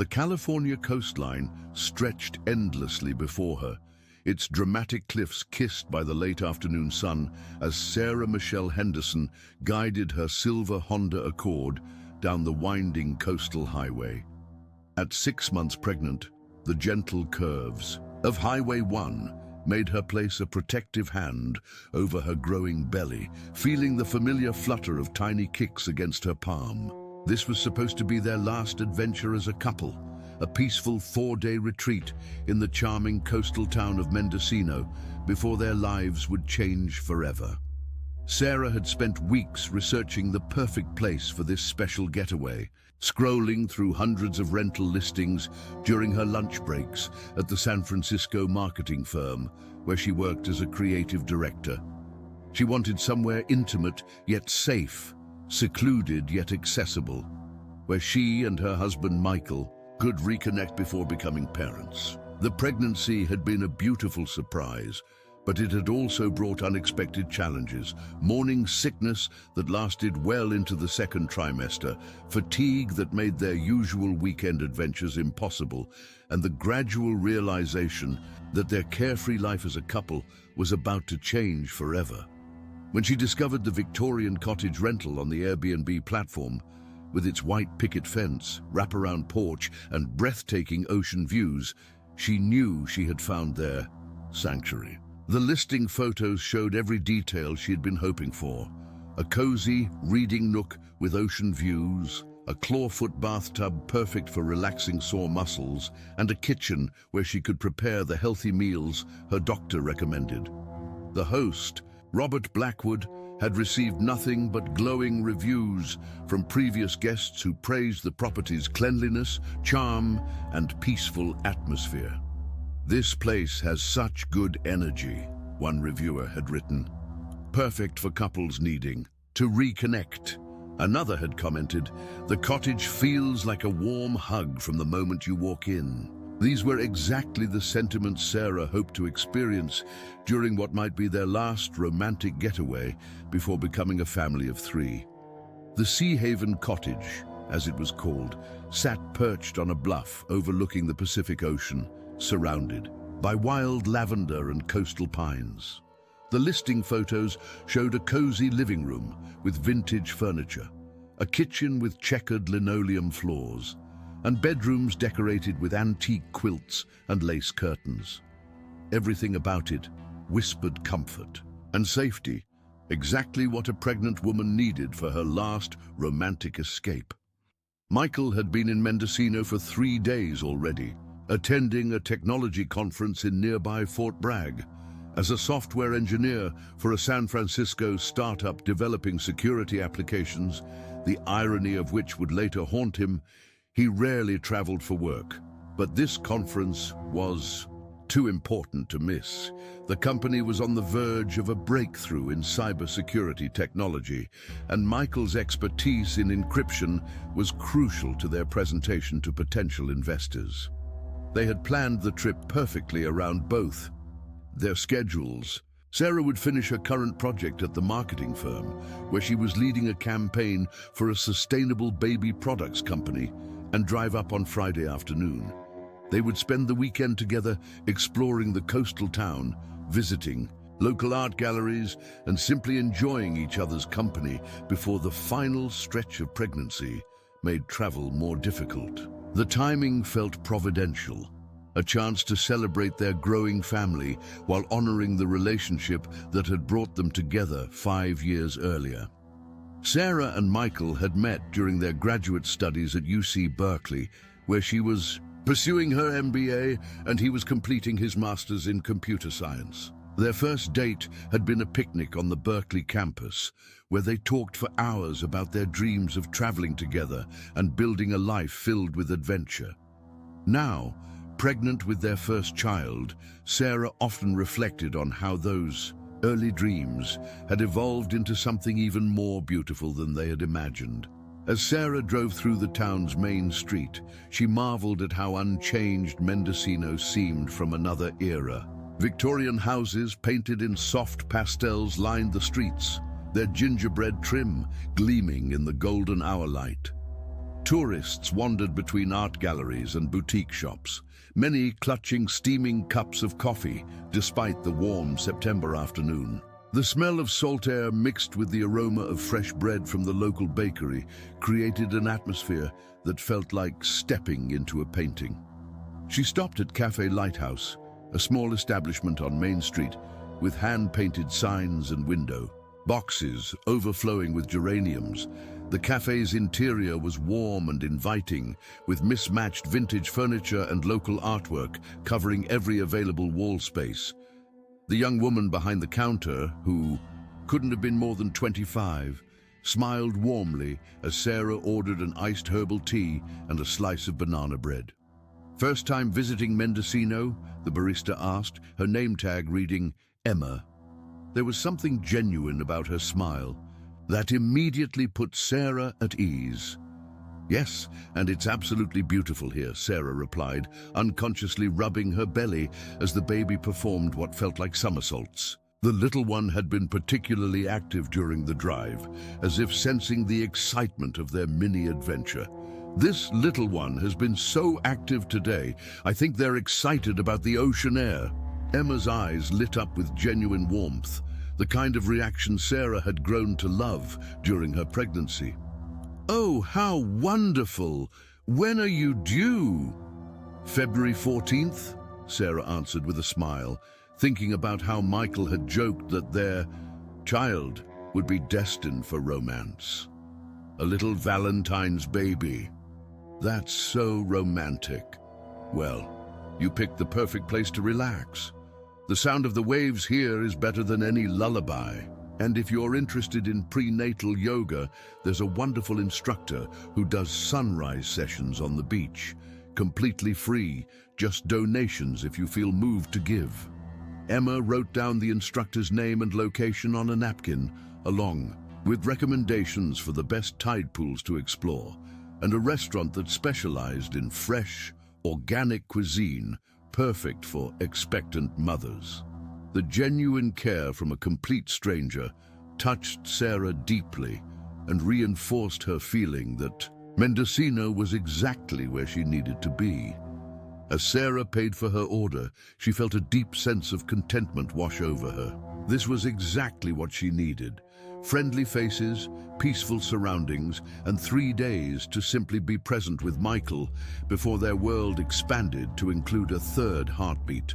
The California coastline stretched endlessly before her, its dramatic cliffs kissed by the late afternoon sun as Sarah Michelle Henderson guided her silver Honda Accord down the winding coastal highway. At 6 months pregnant, the gentle curves of Highway 1 made her place a protective hand over her growing belly, feeling the familiar flutter of tiny kicks against her palm. This was supposed to be their last adventure as a couple, a peaceful 4-day retreat in the charming coastal town of Mendocino before their lives would change forever. Sarah had spent weeks researching the perfect place for this special getaway, scrolling through hundreds of rental listings during her lunch breaks at the San Francisco marketing firm where she worked as a creative director. She wanted somewhere intimate yet safe, secluded yet accessible, where she and her husband Michael could reconnect before becoming parents. The pregnancy had been a beautiful surprise, but it had also brought unexpected challenges: morning sickness that lasted well into the second trimester, fatigue that made their usual weekend adventures impossible, and the gradual realization that their carefree life as a couple was about to change forever. When she discovered the Victorian cottage rental on the Airbnb platform, with its white picket fence, wraparound porch, and breathtaking ocean views, she knew she had found their sanctuary. The listing photos showed every detail she had been hoping for: a cozy reading nook with ocean views, a clawfoot bathtub perfect for relaxing sore muscles, and a kitchen where she could prepare the healthy meals her doctor recommended. The host, Robert Blackwood, had received nothing but glowing reviews from previous guests who praised the property's cleanliness, charm, and peaceful atmosphere. "This place has such good energy," one reviewer had written. "Perfect for couples needing to reconnect." Another had commented, "The cottage feels like a warm hug from the moment you walk in." These were exactly the sentiments Sarah hoped to experience during what might be their last romantic getaway before becoming a family of 3. The Sea Haven Cottage, as it was called, sat perched on a bluff overlooking the Pacific Ocean, surrounded by wild lavender and coastal pines. The listing photos showed a cozy living room with vintage furniture, a kitchen with checkered linoleum floors, and bedrooms decorated with antique quilts and lace curtains. Everything about it whispered comfort and safety, exactly what a pregnant woman needed for her last romantic escape. Michael had been in Mendocino for 3 days already, attending a technology conference in nearby Fort Bragg. As a software engineer for a San Francisco startup developing security applications, the irony of which would later haunt him, he rarely traveled for work. But this conference was too important to miss. The company was on the verge of a breakthrough in cybersecurity technology, and Michael's expertise in encryption was crucial to their presentation to potential investors. They had planned the trip perfectly around both their schedules. Sarah would finish her current project at the marketing firm, where she was leading a campaign for a sustainable baby products company, and drive up on Friday afternoon. They would spend the weekend together exploring the coastal town, visiting local art galleries, and simply enjoying each other's company before the final stretch of pregnancy made travel more difficult. The timing felt providential, a chance to celebrate their growing family while honoring the relationship that had brought them together 5 years earlier. Sarah and Michael had met during their graduate studies at UC Berkeley, where she was pursuing her MBA and he was completing his master's in computer science. Their first date had been a picnic on the Berkeley campus, where they talked for hours about their dreams of traveling together and building a life filled with adventure. Now, pregnant with their first child, Sarah often reflected on how those early dreams had evolved into something even more beautiful than they had imagined. As Sarah drove through the town's main street, she marveled at how unchanged Mendocino seemed from another era. Victorian houses painted in soft pastels lined the streets, their gingerbread trim gleaming in the golden hour light. Tourists wandered between art galleries and boutique shops, many clutching steaming cups of coffee despite the warm September afternoon. The smell of salt air mixed with the aroma of fresh bread from the local bakery created an atmosphere that felt like stepping into a painting. She stopped at Cafe Lighthouse, a small establishment on Main Street with hand-painted signs and window boxes overflowing with geraniums. The cafe's interior was warm and inviting, with mismatched vintage furniture and local artwork covering every available wall space. The young woman behind the counter, who couldn't have been more than 25, smiled warmly as Sarah ordered an iced herbal tea and a slice of banana bread. "First time visiting Mendocino?" the barista asked, her name tag reading Emma. There was something genuine about her smile that immediately put Sarah at ease. "Yes, and it's absolutely beautiful here," Sarah replied, unconsciously rubbing her belly as the baby performed what felt like somersaults. The little one had been particularly active during the drive, as if sensing the excitement of their mini adventure. "This little one has been so active today. I think they're excited about the ocean air." Emma's eyes lit up with genuine warmth, the kind of reaction Sarah had grown to love during her pregnancy. "Oh, how wonderful! When are you due?" "February 14th, Sarah answered with a smile, thinking about how Michael had joked that their child would be destined for romance. A little Valentine's baby. That's so romantic. Well, you picked the perfect place to relax. The sound of the waves here is better than any lullaby. And if you're interested in prenatal yoga, there's a wonderful instructor who does sunrise sessions on the beach. Completely free, just donations if you feel moved to give." Emma wrote down the instructor's name and location on a napkin, along with recommendations for the best tide pools to explore, and a restaurant that specialized in fresh, organic cuisine, perfect for expectant mothers. The genuine care from a complete stranger touched Sarah deeply and reinforced her feeling that Mendocino was exactly where she needed to be. As Sarah paid for her order, she felt a deep sense of contentment wash over her. This was exactly what she needed. Friendly faces, peaceful surroundings, and 3 days to simply be present with Michael before their world expanded to include a third heartbeat.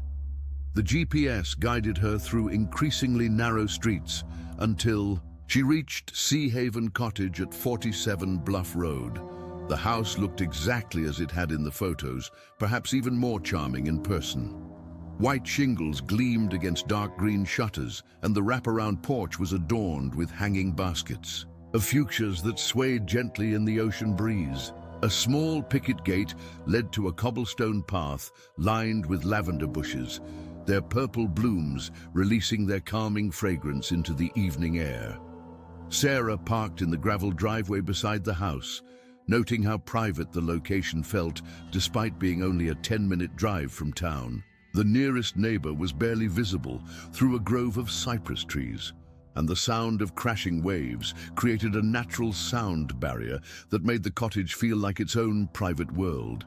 The GPS guided her through increasingly narrow streets until she reached Sea Haven Cottage at 47 Bluff Road. The house looked exactly as it had in the photos, perhaps even more charming in person. White shingles gleamed against dark green shutters, and the wraparound porch was adorned with hanging baskets of fuchsias that swayed gently in the ocean breeze. A small picket gate led to a cobblestone path lined with lavender bushes, their purple blooms releasing their calming fragrance into the evening air. Sarah parked in the gravel driveway beside the house, noting how private the location felt despite being only a 10-minute drive from town. The nearest neighbor was barely visible through a grove of cypress trees, and the sound of crashing waves created a natural sound barrier that made the cottage feel like its own private world.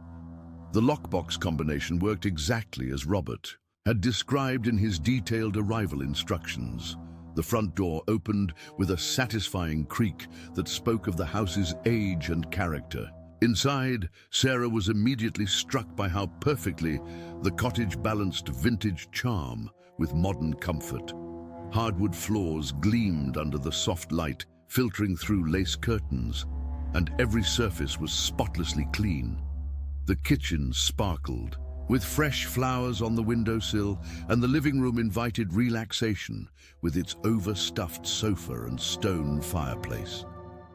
The lockbox combination worked exactly as Robert had described in his detailed arrival instructions. The front door opened with a satisfying creak that spoke of the house's age and character. Inside, Sarah was immediately struck by how perfectly the cottage balanced vintage charm with modern comfort. Hardwood floors gleamed under the soft light, filtering through lace curtains, and every surface was spotlessly clean. The kitchen sparkled, with fresh flowers on the windowsill, and the living room invited relaxation with its overstuffed sofa and stone fireplace.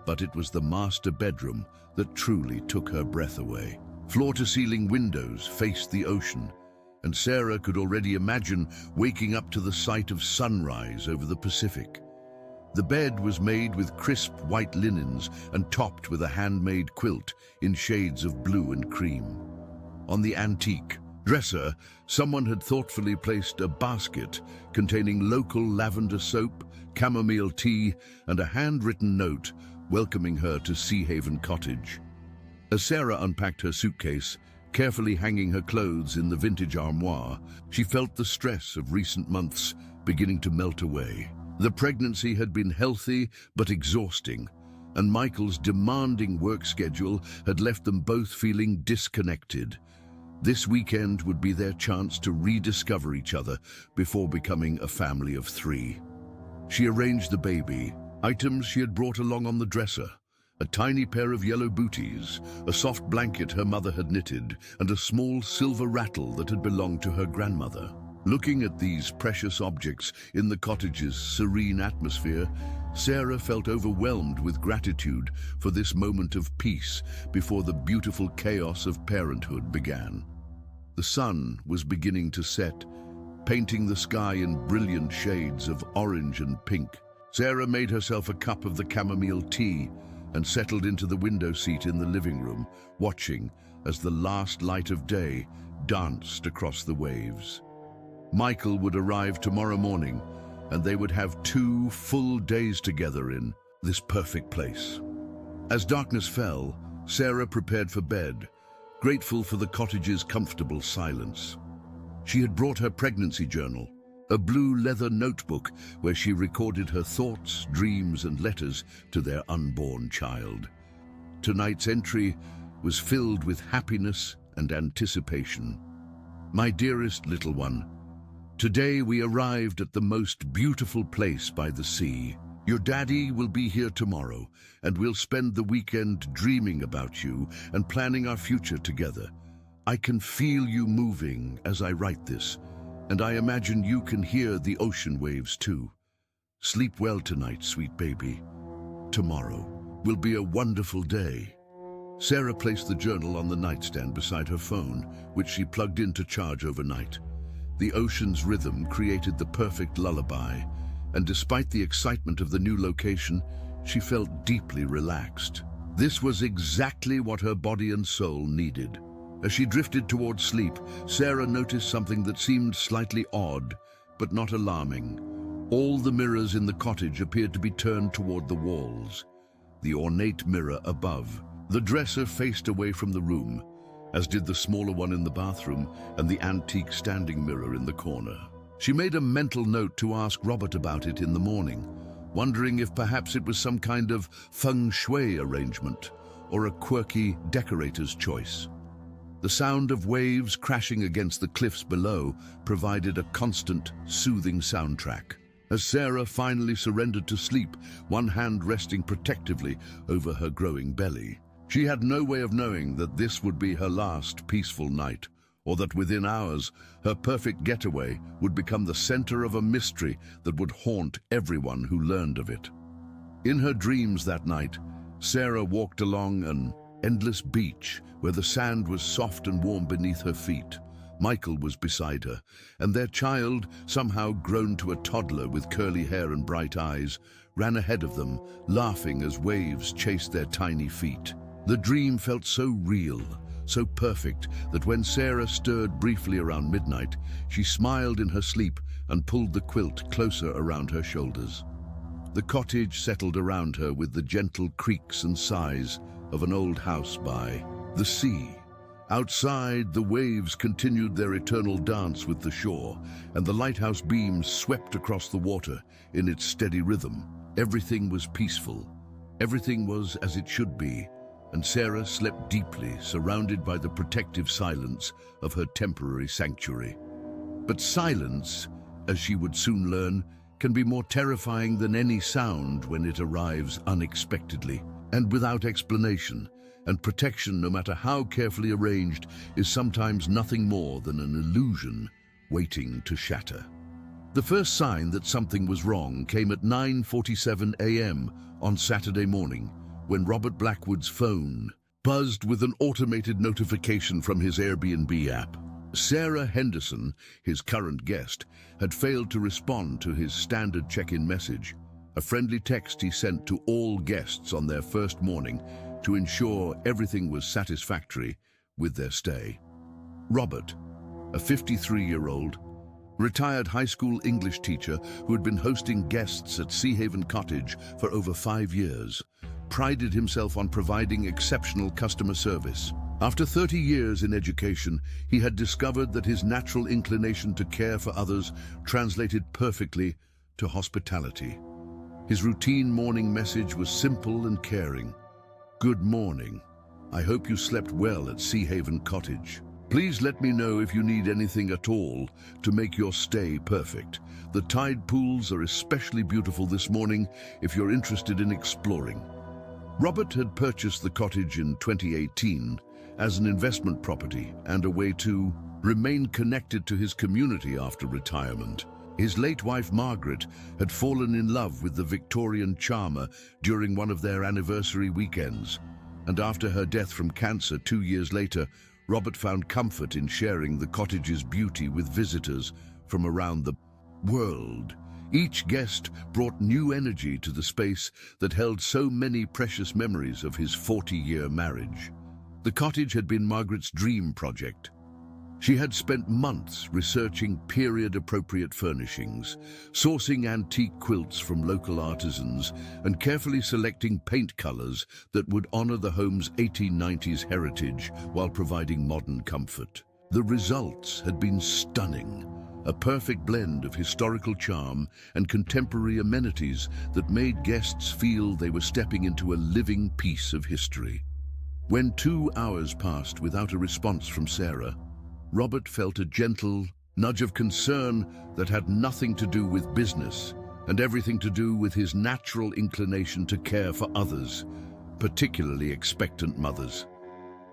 But it was the master bedroom that truly took her breath away. Floor-to-ceiling windows faced the ocean, and Sarah could already imagine waking up to the sight of sunrise over the Pacific. The bed was made with crisp white linens and topped with a handmade quilt in shades of blue and cream. On the antique dresser, someone had thoughtfully placed a basket containing local lavender soap, chamomile tea, and a handwritten note welcoming her to Sea Haven Cottage. As Sarah unpacked her suitcase, carefully hanging her clothes in the vintage armoire, she felt the stress of recent months beginning to melt away. The pregnancy had been healthy but exhausting, and Michael's demanding work schedule had left them both feeling disconnected. This weekend would be their chance to rediscover each other before becoming a family of 3. She arranged the baby, items she had brought along on the dresser, a tiny pair of yellow booties, a soft blanket her mother had knitted, and a small silver rattle that had belonged to her grandmother. Looking at these precious objects in the cottage's serene atmosphere, Sarah felt overwhelmed with gratitude for this moment of peace before the beautiful chaos of parenthood began. The sun was beginning to set, painting the sky in brilliant shades of orange and pink. Sarah made herself a cup of the chamomile tea and settled into the window seat in the living room, watching as the last light of day danced across the waves. Michael would arrive tomorrow morning, and they would have 2 full days together in this perfect place. As darkness fell, Sarah prepared for bed, grateful for the cottage's comfortable silence. She had brought her pregnancy journal, a blue leather notebook where she recorded her thoughts, dreams, and letters to their unborn child. Tonight's entry was filled with happiness and anticipation. My dearest little one, today we arrived at the most beautiful place by the sea. Your daddy will be here tomorrow, and we'll spend the weekend dreaming about you and planning our future together. I can feel you moving as I write this, and I imagine you can hear the ocean waves too. Sleep well tonight, sweet baby. Tomorrow will be a wonderful day. Sarah placed the journal on the nightstand beside her phone, which she plugged in to charge overnight. The ocean's rhythm created the perfect lullaby, and despite the excitement of the new location, she felt deeply relaxed. This was exactly what her body and soul needed. As she drifted towards sleep, Sarah noticed something that seemed slightly odd, but not alarming. All the mirrors in the cottage appeared to be turned toward the walls. The ornate mirror above. The dresser faced away from the room, as did the smaller one in the bathroom and the antique standing mirror in the corner. She made a mental note to ask Robert about it in the morning, wondering if perhaps it was some kind of feng shui arrangement or a quirky decorator's choice. The sound of waves crashing against the cliffs below provided a constant, soothing soundtrack. As Sarah finally surrendered to sleep, one hand resting protectively over her growing belly, she had no way of knowing that this would be her last peaceful night, or that within hours, her perfect getaway would become the center of a mystery that would haunt everyone who learned of it. In her dreams that night, Sarah walked along an endless beach where the sand was soft and warm beneath her feet. Michael was beside her, and their child, somehow grown to a toddler with curly hair and bright eyes, ran ahead of them, laughing as waves chased their tiny feet. The dream felt so real, so perfect, that when Sarah stirred briefly around midnight, she smiled in her sleep and pulled the quilt closer around her shoulders. The cottage settled around her with the gentle creaks and sighs of an old house by the sea. Outside, the waves continued their eternal dance with the shore, and the lighthouse beams swept across the water in its steady rhythm. Everything was peaceful. Everything was as it should be, and Sarah slept deeply, surrounded by the protective silence of her temporary sanctuary. But silence, as she would soon learn, can be more terrifying than any sound when it arrives unexpectedly and without explanation. And protection, no matter how carefully arranged, is sometimes nothing more than an illusion waiting to shatter. The first sign that something was wrong came at 9:47 a.m. on Saturday morning, when Robert Blackwood's phone buzzed with an automated notification from his Airbnb app. Sarah Henderson, his current guest, had failed to respond to his standard check-in message, a friendly text he sent to all guests on their first morning to ensure everything was satisfactory with their stay. Robert, a 53-year-old, retired high school English teacher who had been hosting guests at Sea Haven Cottage for over 5 years, prided himself on providing exceptional customer service. After 30 years in education, he had discovered that his natural inclination to care for others translated perfectly to hospitality. His routine morning message was simple and caring. "Good morning. I hope you slept well at Sea Haven Cottage. Please let me know if you need anything at all to make your stay perfect. The tide pools are especially beautiful this morning if you're interested in exploring." Robert had purchased the cottage in 2018 as an investment property and a way to remain connected to his community after retirement. His late wife Margaret had fallen in love with the Victorian charmer during one of their anniversary weekends, and after her death from cancer 2 years later, Robert found comfort in sharing the cottage's beauty with visitors from around the world. Each guest brought new energy to the space that held so many precious memories of his 40-year marriage. The cottage had been Margaret's dream project. She had spent months researching period-appropriate furnishings, sourcing antique quilts from local artisans, and carefully selecting paint colors that would honor the home's 1890s heritage while providing modern comfort. The results had been stunning, a perfect blend of historical charm and contemporary amenities that made guests feel they were stepping into a living piece of history. When 2 hours passed without a response from Sarah, Robert felt a gentle nudge of concern that had nothing to do with business and everything to do with his natural inclination to care for others, particularly expectant mothers.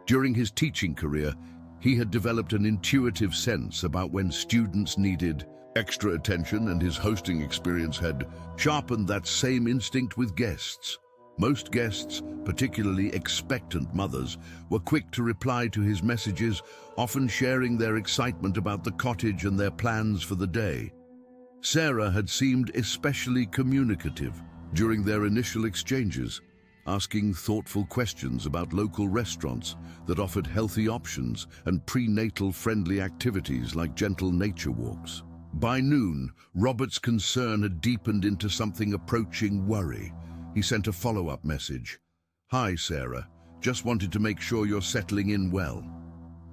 During his teaching career, he had developed an intuitive sense about when students needed extra attention, and his hosting experience had sharpened that same instinct with guests. Most guests, particularly expectant mothers, were quick to reply to his messages, often sharing their excitement about the cottage and their plans for the day. Sarah had seemed especially communicative during their initial exchanges, asking thoughtful questions about local restaurants that offered healthy options and prenatal-friendly activities like gentle nature walks. By noon, Robert's concern had deepened into something approaching worry. He sent a follow-up message. "Hi, Sarah. Just wanted to make sure you're settling in well.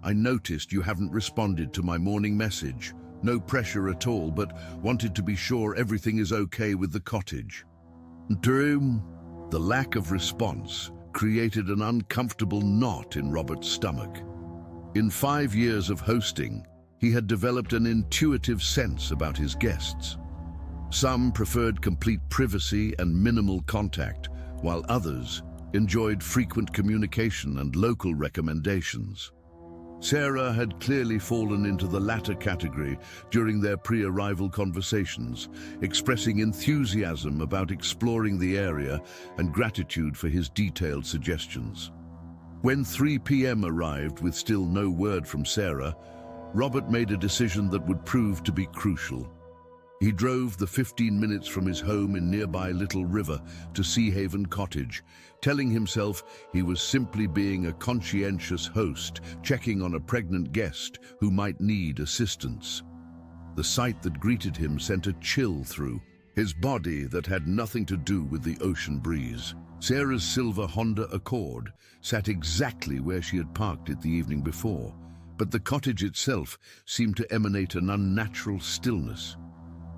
I noticed you haven't responded to my morning message. No pressure at all, but wanted to be sure everything is okay with the cottage." Drew. The lack of response created an uncomfortable knot in Robert's stomach. In 5 years of hosting, he had developed an intuitive sense about his guests. Some preferred complete privacy and minimal contact, while others enjoyed frequent communication and local recommendations. Sarah had clearly fallen into the latter category during their pre-arrival conversations, expressing enthusiasm about exploring the area and gratitude for his detailed suggestions. When 3 p.m. arrived with still no word from Sarah, Robert made a decision that would prove to be crucial. He drove the 15 minutes from his home in nearby Little River to Sea Haven Cottage, telling himself he was simply being a conscientious host, checking on a pregnant guest who might need assistance. The sight that greeted him sent a chill through his body that had nothing to do with the ocean breeze. Sarah's silver Honda Accord sat exactly where she had parked it the evening before, but the cottage itself seemed to emanate an unnatural stillness.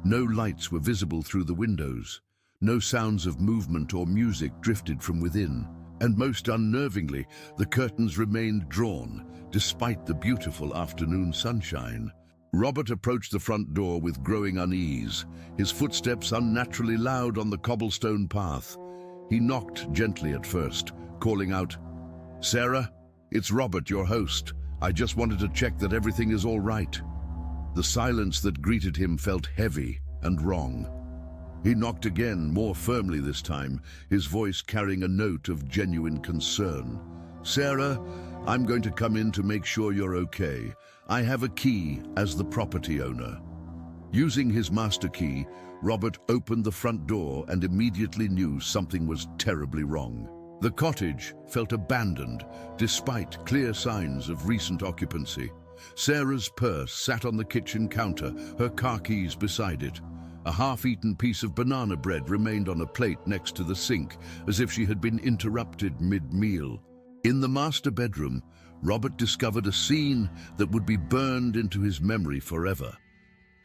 No lights were visible through the windows. No sounds of movement or music drifted from within. And most unnervingly, the curtains remained drawn, despite the beautiful afternoon sunshine. Robert approached the front door with growing unease, his footsteps unnaturally loud on the cobblestone path. He knocked gently at first, calling out, "Sarah, it's Robert, your host. I just wanted to check that everything is all right." The silence that greeted him felt heavy and wrong. He knocked again, more firmly this time, his voice carrying a note of genuine concern. "Sarah, I'm going to come in to make sure you're okay. I have a key as the property owner." Using his master key, Robert opened the front door and immediately knew something was terribly wrong. The cottage felt abandoned, despite clear signs of recent occupancy. Sarah's purse sat on the kitchen counter, her car keys beside it. A half-eaten piece of banana bread remained on a plate next to the sink, as if she had been interrupted mid-meal. In the master bedroom, Robert discovered a scene that would be burned into his memory forever.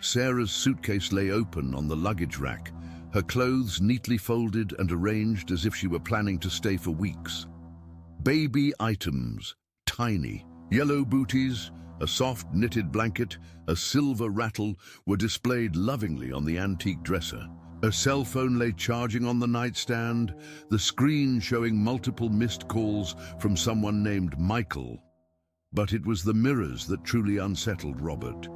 Sarah's suitcase lay open on the luggage rack, her clothes neatly folded and arranged as if she were planning to stay for weeks. Baby items, tiny, yellow booties, a soft knitted blanket, a silver rattle were displayed lovingly on the antique dresser. A cell phone lay charging on the nightstand, the screen showing multiple missed calls from someone named Michael. But it was the mirrors that truly unsettled Robert.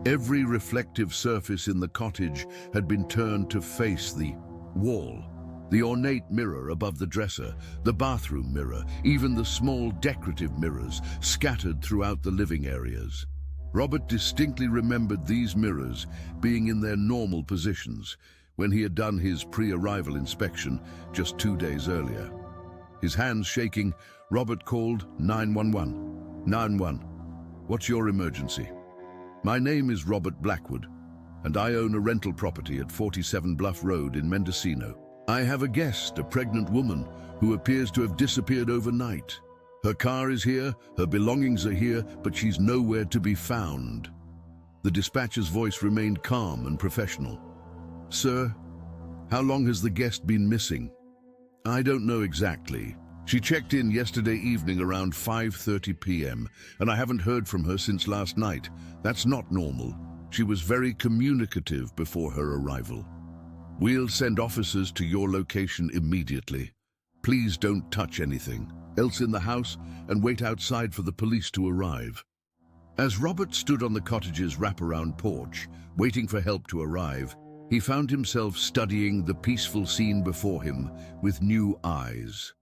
Every reflective surface in the cottage had been turned to face the wall. The ornate mirror above the dresser, the bathroom mirror, even the small decorative mirrors scattered throughout the living areas. Robert distinctly remembered these mirrors being in their normal positions when he had done his pre-arrival inspection just 2 days earlier. His hands shaking, Robert called 911. 911. What's your emergency? My name is Robert Blackwood, and I own a rental property at 47 Bluff Road in Mendocino. I have a guest, a pregnant woman, who appears to have disappeared overnight. Her car is here, her belongings are here, but she's nowhere to be found. The dispatcher's voice remained calm and professional. Sir, how long has the guest been missing? I don't know exactly. She checked in yesterday evening around 5:30 p.m., and I haven't heard from her since last night. That's not normal. She was very communicative before her arrival. We'll send officers to your location immediately. Please don't touch anything else in the house and wait outside for the police to arrive. As Robert stood on the cottage's wraparound porch, waiting for help to arrive, he found himself studying the peaceful scene before him with new eyes.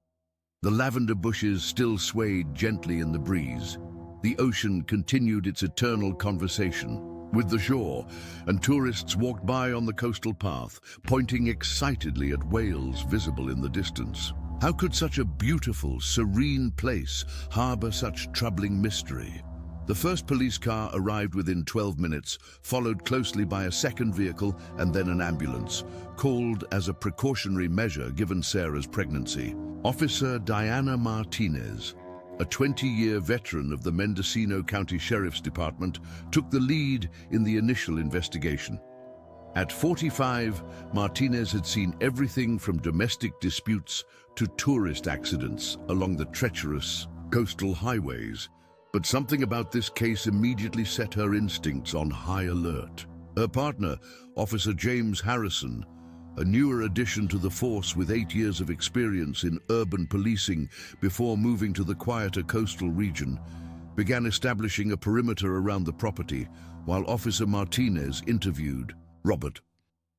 The lavender bushes still swayed gently in the breeze. The ocean continued its eternal conversation with the shore, and tourists walked by on the coastal path, pointing excitedly at whales visible in the distance. How could such a beautiful, serene place harbor such troubling mystery? The first police car arrived within 12 minutes, followed closely by a second vehicle and then an ambulance, called as a precautionary measure given Sarah's pregnancy. Officer Diana Martinez, a 20-year veteran of the Mendocino County Sheriff's Department, took the lead in the initial investigation. At 45, Martinez had seen everything from domestic disputes to tourist accidents along the treacherous coastal highways. But something about this case immediately set her instincts on high alert. Her partner, Officer James Harrison, a newer addition to the force with 8 years of experience in urban policing before moving to the quieter coastal region, began establishing a perimeter around the property while Officer Martinez interviewed Robert.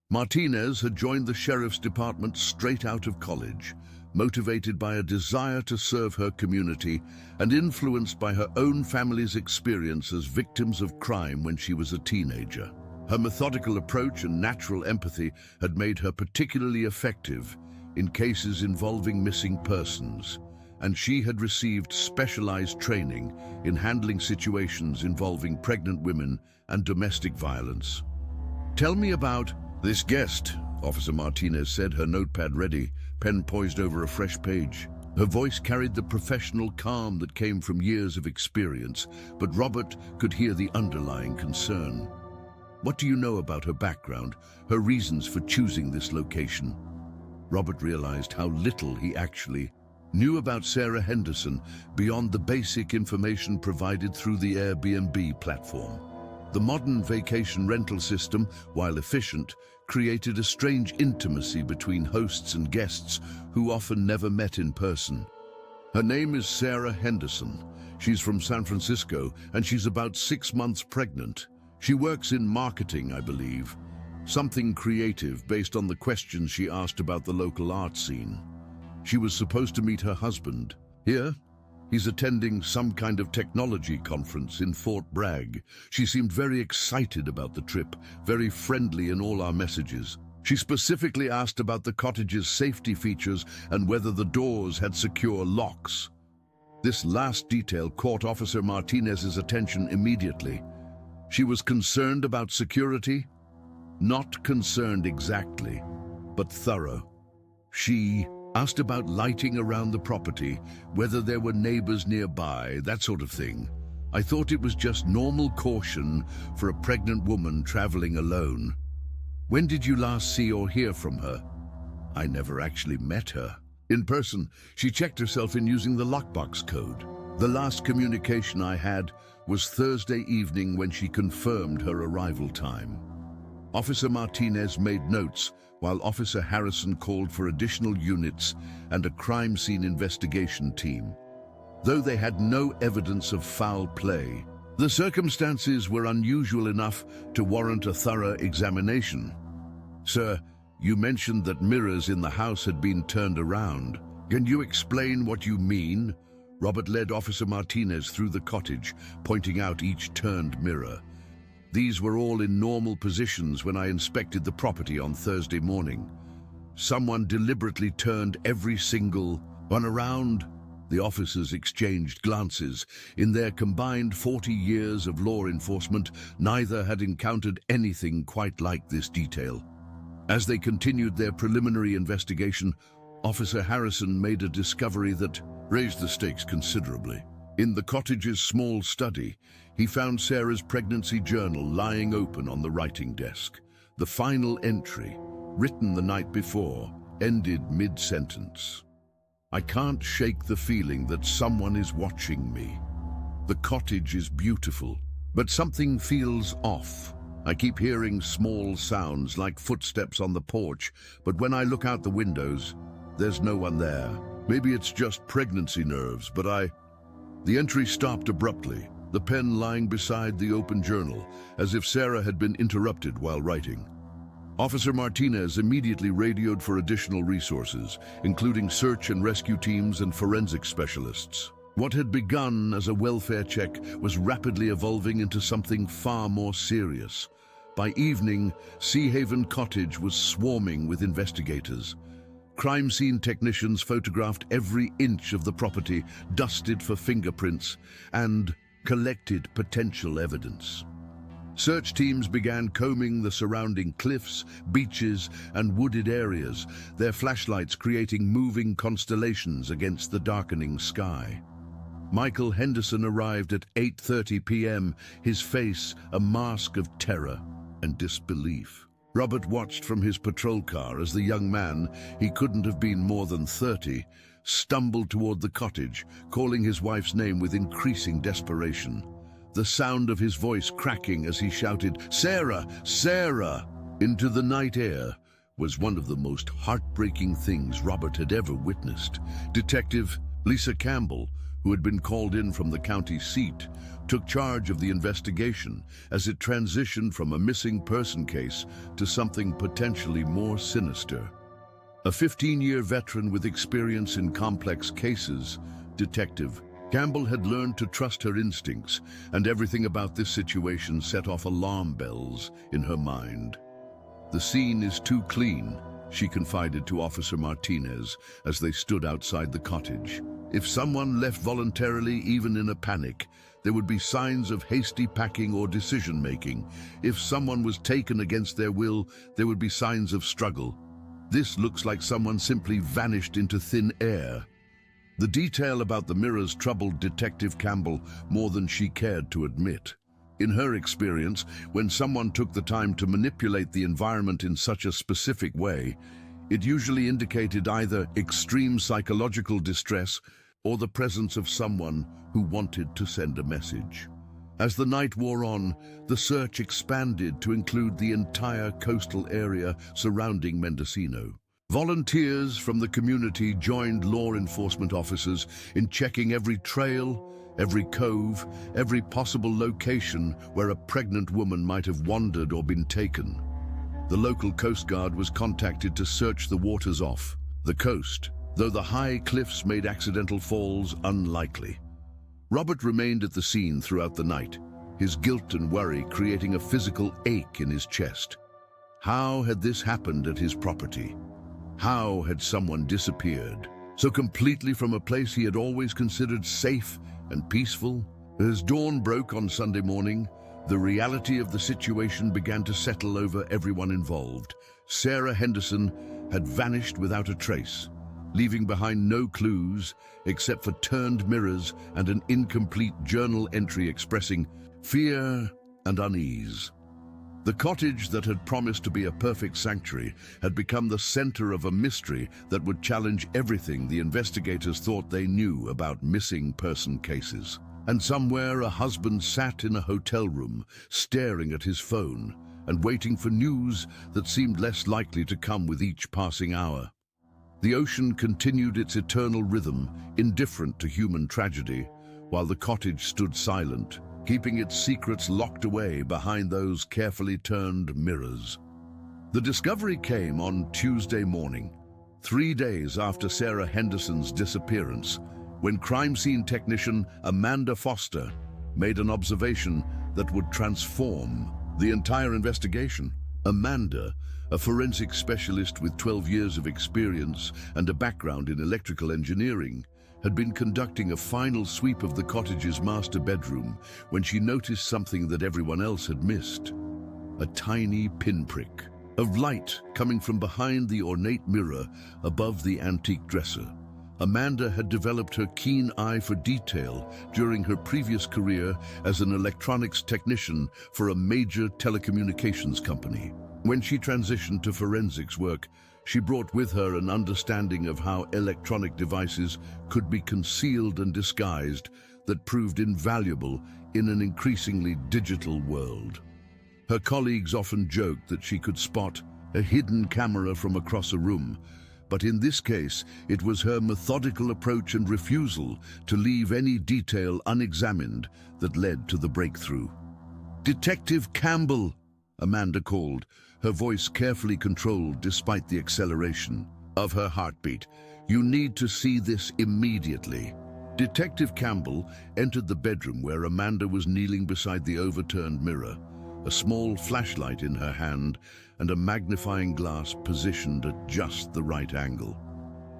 Martinez had joined the Sheriff's Department straight out of college, motivated by a desire to serve her community and influenced by her own family's experience as victims of crime when she was a teenager. Her methodical approach and natural empathy had made her particularly effective in cases involving missing persons, and she had received specialized training in handling situations involving pregnant women and domestic violence. Tell me about this guest, Officer Martinez said, her notepad ready, pen poised over a fresh page. Her voice carried the professional calm that came from years of experience, but Robert could hear the underlying concern. What do you know about her background, her reasons for choosing this location? Robert realized how little he actually knew about Sarah Henderson beyond the basic information provided through the Airbnb platform. The modern vacation rental system, while efficient, created a strange intimacy between hosts and guests who often never met in person. Her name is Sarah Henderson. She's from San Francisco, and she's about 6 months pregnant. She works in marketing, I believe. Something creative based on the questions she asked about the local art scene. She was supposed to meet her husband here. He's attending some kind of technology conference in Fort Bragg. She seemed very excited about the trip, very friendly in all our messages. She specifically asked about the cottage's safety features and whether the doors had secure locks. This last detail caught Officer Martinez's attention immediately. She was concerned about security? not concerned exactly, but thorough. She asked about lighting around the property, whether there were neighbors nearby, that sort of thing. I thought it was just normal caution for a pregnant woman traveling alone. When did you last see or hear from her? I never actually met her. In person, she checked herself in using the lockbox code. The last communication I had was Thursday evening when she confirmed her arrival time. Officer Martinez made notes while Officer Harrison called for additional units and a crime scene investigation team. Though they had no evidence of foul play, the circumstances were unusual enough to warrant a thorough examination. Sir, you mentioned that mirrors in the house had been turned around. Can you explain what you mean? Robert led Officer Martinez through the cottage, pointing out each turned mirror. These were all in normal positions when I inspected the property on Thursday morning. Someone deliberately turned every single one around. The officers exchanged glances. In their combined 40 years of law enforcement, neither had encountered anything quite like this detail. As they continued their preliminary investigation, Officer Harrison made a discovery that raised the stakes considerably. In the cottage's small study, he found Sarah's pregnancy journal lying open on the writing desk. The final entry, written the night before, ended mid-sentence. I can't shake the feeling that someone is watching me. The cottage is beautiful, but something feels off. I keep hearing small sounds like footsteps on the porch, but when I look out the windows, there's no one there. Maybe it's just pregnancy nerves, but The entry stopped abruptly, the pen lying beside the open journal, as if Sarah had been interrupted while writing. Officer Martinez immediately radioed for additional resources, including search and rescue teams and forensic specialists. What had begun as a welfare check was rapidly evolving into something far more serious. By evening, Sea Haven Cottage was swarming with investigators. Crime scene technicians photographed every inch of the property, dusted for fingerprints, and collected potential evidence. Search teams began combing the surrounding cliffs, beaches, and wooded areas, their flashlights creating moving constellations against the darkening sky. Michael Henderson arrived at 8:30 p.m., his face a mask of terror and disbelief. Robert watched from his patrol car as the young man, he couldn't have been more than 30, stumbled toward the cottage, calling his wife's name with increasing desperation. The sound of his voice cracking as he shouted, "Sarah! Sarah!" into the night air was one of the most heartbreaking things Robert had ever witnessed. Detective Lisa Campbell, who had been called in from the county seat, took charge of the investigation as it transitioned from a missing person case to something potentially more sinister. A 15-year veteran with experience in complex cases, Detective Campbell had learned to trust her instincts, and everything about this situation set off alarm bells in her mind. "The scene is too clean," she confided to Officer Martinez as they stood outside the cottage. "If someone left voluntarily, even in a panic, there would be signs of hasty packing or decision-making. If someone was taken against their will, there would be signs of struggle. This looks like someone simply vanished into thin air." The detail about the mirrors troubled Detective Campbell more than she cared to admit. In her experience, when someone took the time to manipulate the environment in such a specific way, it usually indicated either extreme psychological distress or the presence of someone who wanted to send a message. As the night wore on, the search expanded to include the entire coastal area surrounding Mendocino. Volunteers from the community joined law enforcement officers in checking every trail, every cove, every possible location where a pregnant woman might have wandered or been taken. The local Coast Guard was contacted to search the waters off the coast, though the high cliffs made accidental falls unlikely. Robert remained at the scene throughout the night, his guilt and worry creating a physical ache in his chest. How had this happened at his property? How had someone disappeared so completely from a place he had always considered safe and peaceful? As dawn broke on Sunday morning, The reality of the situation began to settle over everyone involved. Sarah Henderson had vanished without a trace, leaving behind no clues except for turned mirrors and an incomplete journal entry expressing fear and unease. The cottage that had promised to be a perfect sanctuary had become the center of a mystery that would challenge everything the investigators thought they knew about missing person cases. And somewhere a husband sat in a hotel room, staring at his phone and waiting for news that seemed less likely to come with each passing hour. The ocean continued its eternal rhythm, indifferent to human tragedy, while the cottage stood silent, keeping its secrets locked away behind those carefully turned mirrors. The discovery came on Tuesday morning, 3 days after Sarah Henderson's disappearance, when crime scene technician Amanda Foster made an observation that would transform the entire investigation. Amanda, a forensic specialist with 12 years of experience and a background in electrical engineering, had been conducting a final sweep of the cottage's master bedroom when she noticed something that everyone else had missed: a tiny pinprick of light coming from behind the ornate mirror above the antique dresser. Amanda had developed her keen eye for detail during her previous career as an electronics technician for a major telecommunications company. When she transitioned to forensics work, she brought with her an understanding of how electronic devices could be concealed and disguised that proved invaluable in an increasingly digital world. Her colleagues often joked that she could spot a hidden camera from across a room, but in this case, it was her methodical approach and refusal to leave any detail unexamined that led to the breakthrough. "Detective Campbell," Amanda called, her voice carefully controlled despite the acceleration of her heartbeat. "You need to see this immediately." Detective Campbell entered the bedroom where Amanda was kneeling beside the overturned mirror, a small flashlight in her hand and a magnifying glass positioned at just the right angle.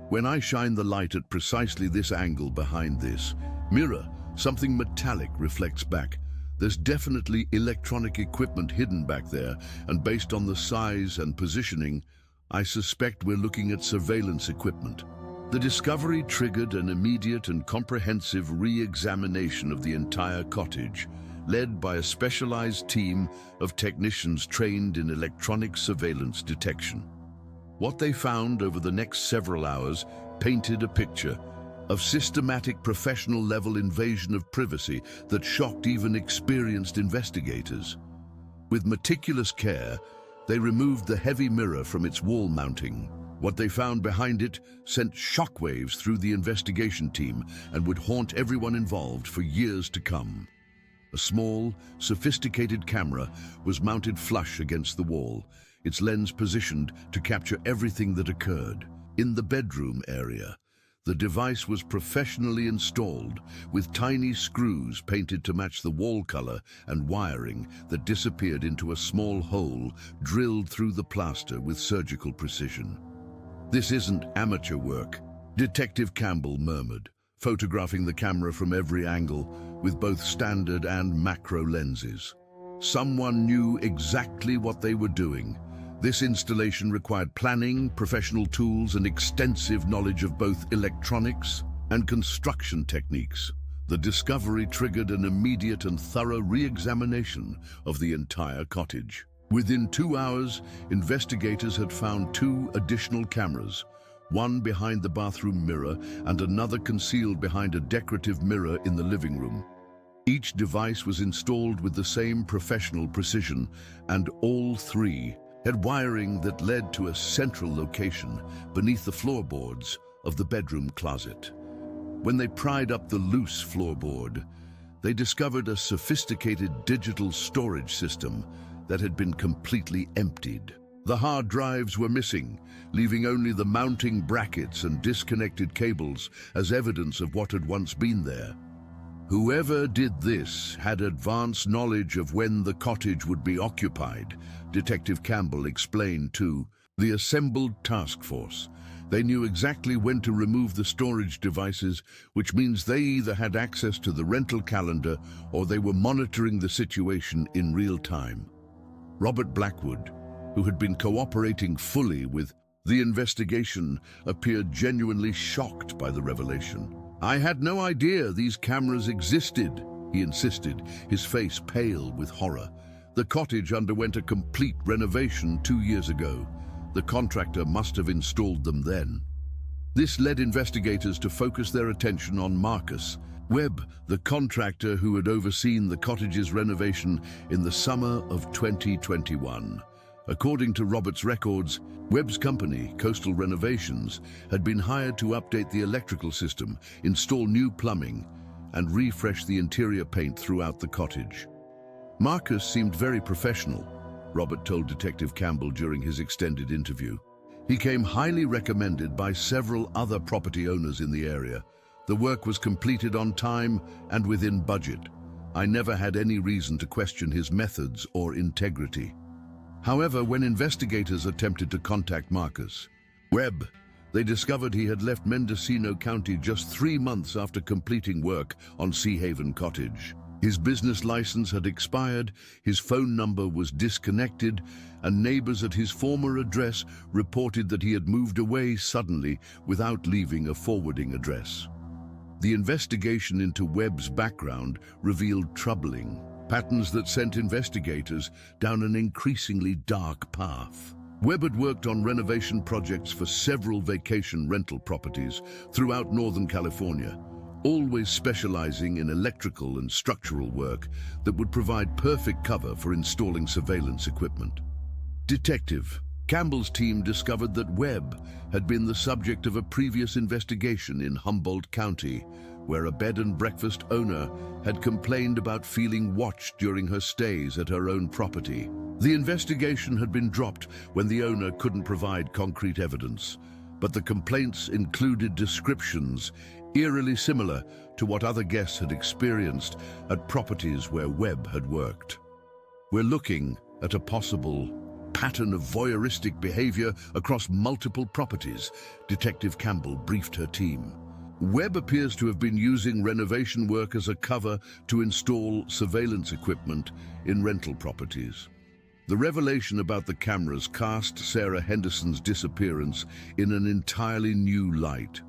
"When I shine the light at precisely this angle behind this mirror, something metallic reflects back. There's definitely electronic equipment hidden back there, and based on the size and positioning, I suspect we're looking at surveillance equipment." The discovery triggered an immediate and comprehensive re-examination of the entire cottage, led by a specialized team of technicians trained in electronic surveillance detection. What they found over the next several hours painted a picture of systematic professional-level invasion of privacy that shocked even experienced investigators. With meticulous care, they removed the heavy mirror from its wall mounting. What they found behind it sent shockwaves through the investigation team and would haunt everyone involved for years to come. A small, sophisticated camera was mounted flush against the wall, its lens positioned to capture everything that occurred. In the bedroom area, the device was professionally installed, with tiny screws painted to match the wall color and wiring that disappeared into a small hole drilled through the plaster with surgical precision. "This isn't amateur work," Detective Campbell murmured, photographing the camera from every angle with both standard and macro lenses. Someone knew exactly what they were doing. This installation required planning, professional tools, and extensive knowledge of both electronics and construction techniques. The discovery triggered an immediate and thorough re-examination of the entire cottage. Within 2 hours, investigators had found 2 additional cameras, one behind the bathroom mirror and another concealed behind a decorative mirror in the living room. Each device was installed with the same professional precision, and all 3 had wiring that led to a central location beneath the floorboards of the bedroom closet. When they pried up the loose floorboard, they discovered a sophisticated digital storage system that had been completely emptied. The hard drives were missing, leaving only the mounting brackets and disconnected cables as evidence of what had once been there. Whoever did this had advanced knowledge of when the cottage would be occupied, Detective Campbell explained to the assembled task force. They knew exactly when to remove the storage devices, which means they either had access to the rental calendar or they were monitoring the situation in real time. Robert Blackwood, who had been cooperating fully with the investigation, appeared genuinely shocked by the revelation. "I had no idea these cameras existed," he insisted, his face pale with horror. "The cottage underwent a complete renovation 2 years ago. The contractor must have installed them then." This led investigators to focus their attention on Marcus Webb, the contractor who had overseen the cottage's renovation in the summer of 2021. According to Robert's records, Webb's company, Coastal Renovations, had been hired to update the electrical system, install new plumbing, and refresh the interior paint throughout the cottage. Marcus seemed very professional, Robert told Detective Campbell during his extended interview. He came highly recommended by several other property owners in the area. The work was completed on time and within budget. I never had any reason to question his methods or integrity. However, when investigators attempted to contact Marcus Webb, they discovered he had left Mendocino County just 3 months after completing work on Sea Haven Cottage. His business license had expired, his phone number was disconnected, and neighbors at his former address reported that he had moved away suddenly without leaving a forwarding address. The investigation into Webb's background revealed troubling patterns that sent investigators down an increasingly dark path. Webb had worked on renovation projects for several vacation rental properties throughout Northern California, always specializing in electrical and structural work that would provide perfect cover for installing surveillance equipment. Detective Campbell's team discovered that Webb had been the subject of a previous investigation in Humboldt County, where a bed and breakfast owner had complained about feeling watched during her stays at her own property. The investigation had been dropped when the owner couldn't provide concrete evidence, but the complaints included descriptions eerily similar to what other guests had experienced at properties where Webb had worked. "We're looking at a possible pattern of voyeuristic behavior across multiple properties," Detective Campbell briefed her team. "Webb appears to have been using renovation work as a cover to install surveillance equipment in rental properties." The revelation about the cameras cast Sarah Henderson's disappearance in an entirely new light.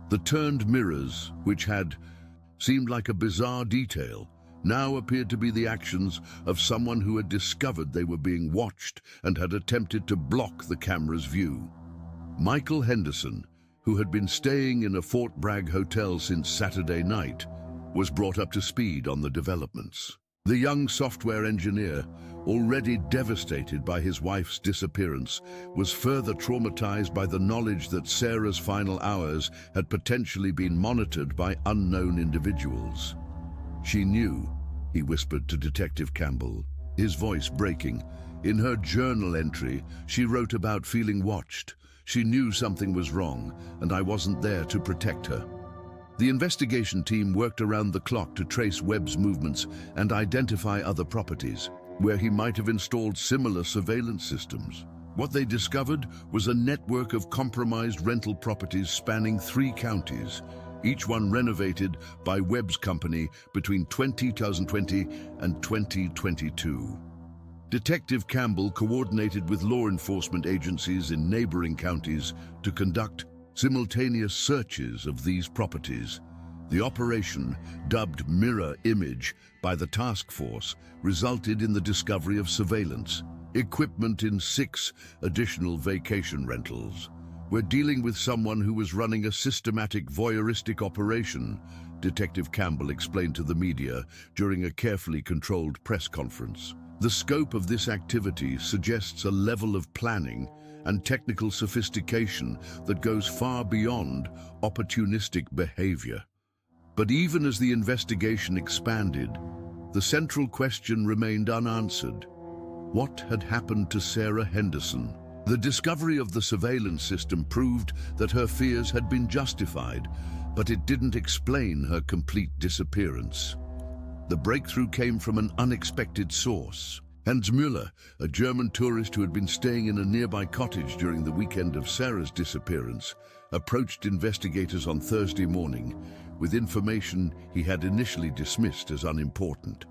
The turned mirrors, which had seemed like a bizarre detail, now appeared to be the actions of someone who had discovered they were being watched and had attempted to block the camera's view. Michael Henderson, who had been staying in a Fort Bragg hotel since Saturday night, was brought up to speed on the developments. The young software engineer, already devastated by his wife's disappearance, was further traumatized by the knowledge that Sarah's final hours had potentially been monitored by unknown individuals. "She knew," he whispered to Detective Campbell, his voice breaking. "In her journal entry, she wrote about feeling watched. She knew something was wrong, and I wasn't there to protect her." The investigation team worked around the clock to trace Webb's movements and identify other properties where he might have installed similar surveillance systems. What they discovered was a network of compromised rental properties spanning 3 counties, each one renovated by Webb's company between 2020 and 2022. Detective Campbell coordinated with law enforcement agencies in neighboring counties to conduct simultaneous searches of these properties. The operation, dubbed Mirror Image by the task force, resulted in the discovery of surveillance equipment in 6 additional vacation rentals. "We're dealing with someone who was running a systematic voyeuristic operation," Detective Campbell explained to the media during a carefully controlled press conference. "The scope of this activity suggests a level of planning and technical sophistication that goes far beyond opportunistic behavior." But even as the investigation expanded, the central question remained unanswered. What had happened to Sarah Henderson? The discovery of the surveillance system proved that her fears had been justified, but it didn't explain her complete disappearance. The breakthrough came from an unexpected source. Hans Müller, a German tourist who had been staying in a nearby cottage during the weekend of Sarah's disappearance, approached investigators on Thursday morning with information he had initially dismissed as unimportant.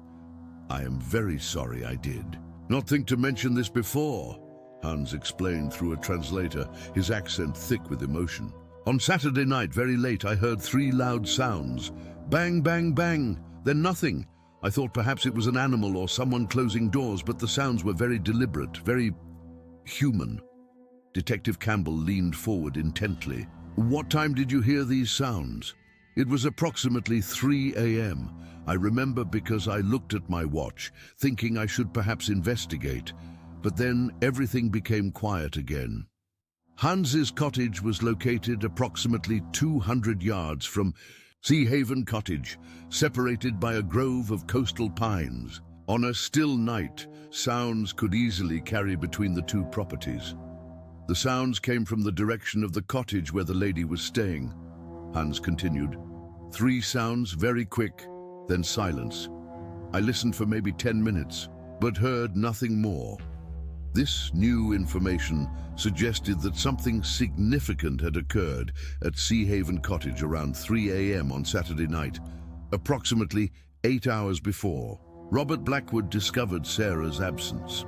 "I am very sorry I did not think to mention this before," Hans explained through a translator, his accent thick with emotion. "On Saturday night, very late, I heard 3 loud sounds. Bang, bang, bang, then nothing. I thought perhaps it was an animal or someone closing doors, but the sounds were very deliberate, very human." Detective Campbell leaned forward intently. "What time did you hear these sounds?" "It was approximately 3 a.m. I remember because I looked at my watch, thinking I should perhaps investigate, but then everything became quiet again." Hans's cottage was located approximately 200 yards from Sea Haven Cottage, separated by a grove of coastal pines. On a still night, sounds could easily carry between the two properties. The sounds came from the direction of the cottage where the lady was staying. Hans continued. 3 sounds, very quick, then silence. I listened for maybe 10 minutes, but heard nothing more. This new information suggested that something significant had occurred at Sea Haven Cottage around 3 a.m. on Saturday night, approximately 8 hours before. Robert Blackwood discovered Sarah's absence.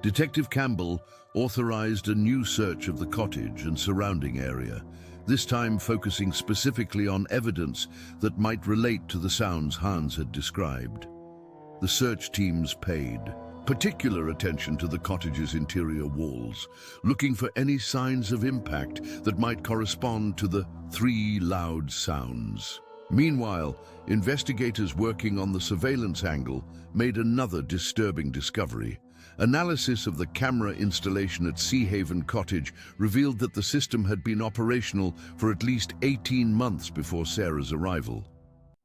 Detective Campbell authorized a new search of the cottage and surrounding area, this time focusing specifically on evidence that might relate to the sounds Hans had described. The search teams paid particular attention to the cottage's interior walls, looking for any signs of impact that might correspond to the 3 loud sounds. Meanwhile, investigators working on the surveillance angle made another disturbing discovery. Analysis of the camera installation at Sea Haven Cottage revealed that the system had been operational for at least 18 months before Sarah's arrival.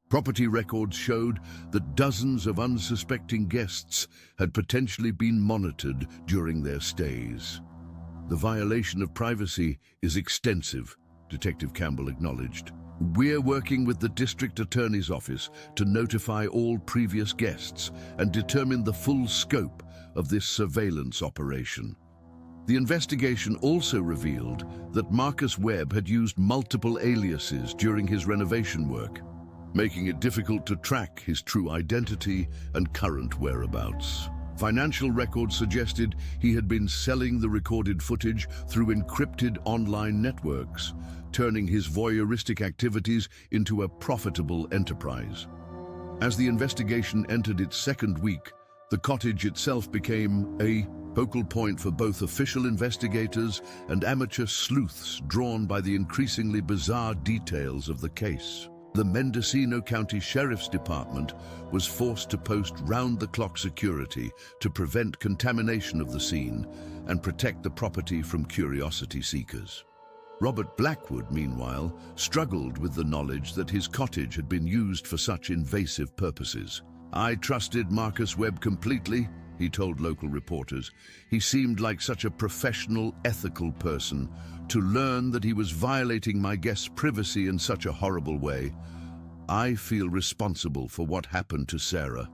Property records showed that dozens of unsuspecting guests had potentially been monitored during their stays. "The violation of privacy is extensive," Detective Campbell acknowledged. "We're working with the District Attorney's Office to notify all previous guests and determine the full scope of this surveillance operation." The investigation also revealed that Marcus Webb had used multiple aliases during his renovation work, making it difficult to track his true identity and current whereabouts. Financial records suggested he had been selling the recorded footage through encrypted online networks, turning his voyeuristic activities into a profitable enterprise. As the investigation entered its 2nd week, the cottage itself became a focal point for both official investigators and amateur sleuths drawn by the increasingly bizarre details of the case. The Mendocino County Sheriff's Department was forced to post round-the-clock security to prevent contamination of the scene and protect the property from curiosity seekers. Robert Blackwood, meanwhile, struggled with the knowledge that his cottage had been used for such invasive purposes. "I trusted Marcus Webb completely," he told local reporters. "He seemed like such a professional, ethical person. To learn that he was violating my guests' privacy in such a horrible way, I feel responsible for what happened to Sarah."